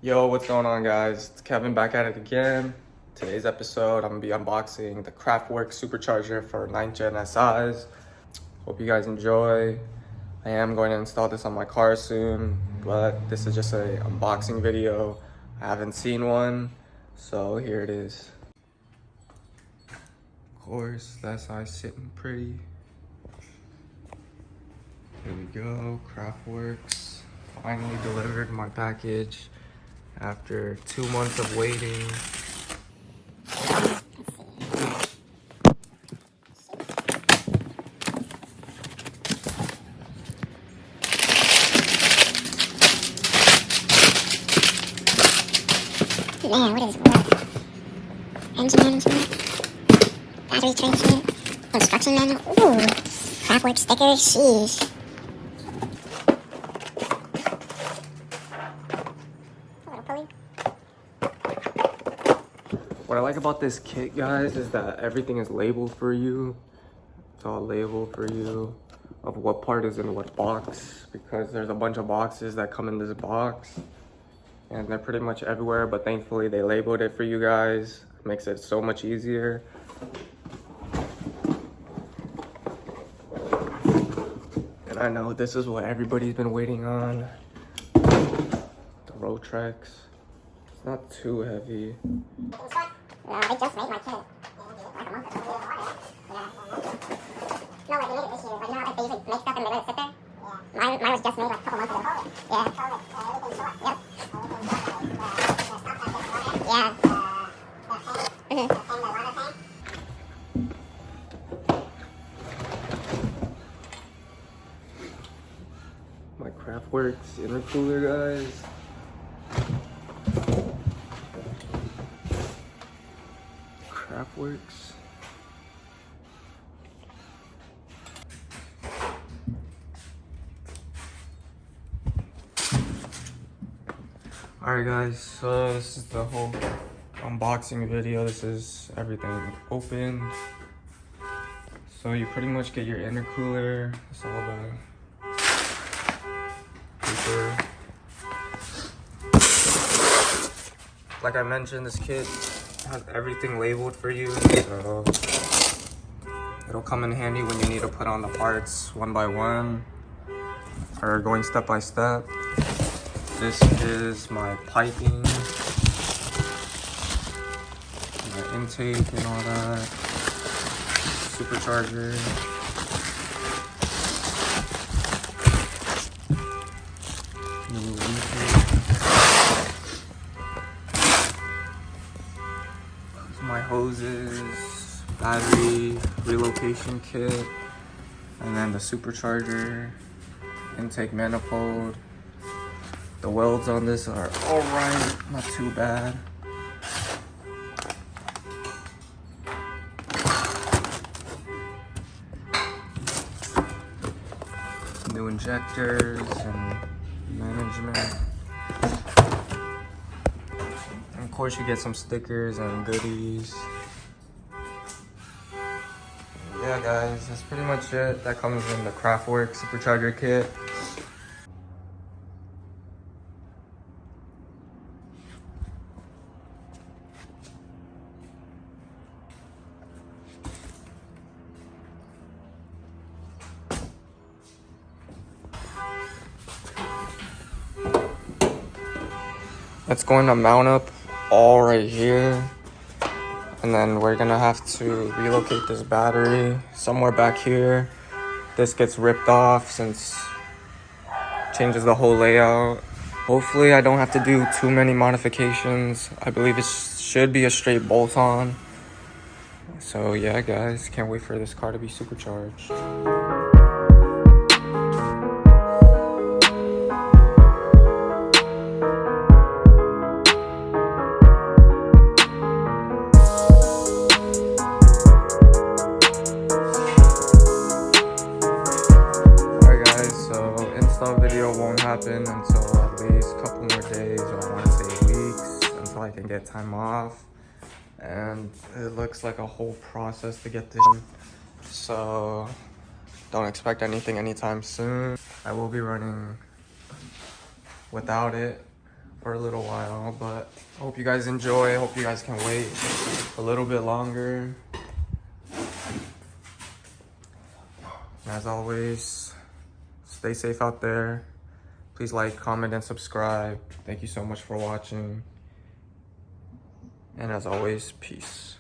Yo, what's going on, guys? It's Kevin back at it again. Today's episode, I'm gonna be unboxing the Kraftwerks Supercharger for 9th Gen SIs. Hope you guys enjoy. I am going to install this on my car soon, but this is just a unboxing video. I haven't seen one, so here it is. Of course, the SI sitting pretty. Here we go, Kraftwerks. Finally delivered my package after 2 months of waiting. Man, what is what? Engine management, battery tracing, instruction manual. Ooh, Kraftwerk stickers. Sheesh. A little pulley. What I like about this kit, guys, is that everything is labeled for you. It's all labeled for you of what part is in what box, because there's a bunch of boxes that come in this box and they're pretty much everywhere, but thankfully they labeled it for you guys. It makes it so much easier. And I know this is what everybody's been waiting on. The Rotrex. It's not too heavy. They just made my kit. Like a month ago. Yeah. No, like they made it this year. Like, you know, like they usually make stuff and they let it sit there? Yeah. Mine was just made like a couple months ago. Yeah. Yep. Yeah. My Kraftwerks intercooler, guys. Kraftwerks. Alright, guys, so this is the whole unboxing video. This is everything opened. So you pretty much get your intercooler. That's all the paper. Like I mentioned, this kit has everything labeled for you, so it'll come in handy when you need to put on the parts one by one or going step by step. This is my piping, my intake and all that, supercharger. New intake. My hoses, battery, relocation kit, and then the supercharger, intake manifold. The welds on this are alright, not too bad. New injectors and management. And of course you get some stickers and goodies. Yeah, guys, that's pretty much it. That comes in the Kraftwerks Supercharger kit. It's going to mount up all right here, and then we're gonna have to relocate this battery somewhere back here. This gets ripped off since it changes the whole layout. Hopefully I don't have to do too many modifications. I believe it should be a straight bolt-on. So yeah, guys, can't wait for this car to be supercharged. Video won't happen until at least a couple more days, or I want to say weeks, until I can get time off. And it looks like a whole process to get this, so don't expect anything anytime soon. I will be running without it for a little while, but I hope you guys enjoy. I hope you guys can wait a little bit longer. And as always, stay safe out there. Please like, comment, and subscribe. Thank you so much for watching. And as always, peace.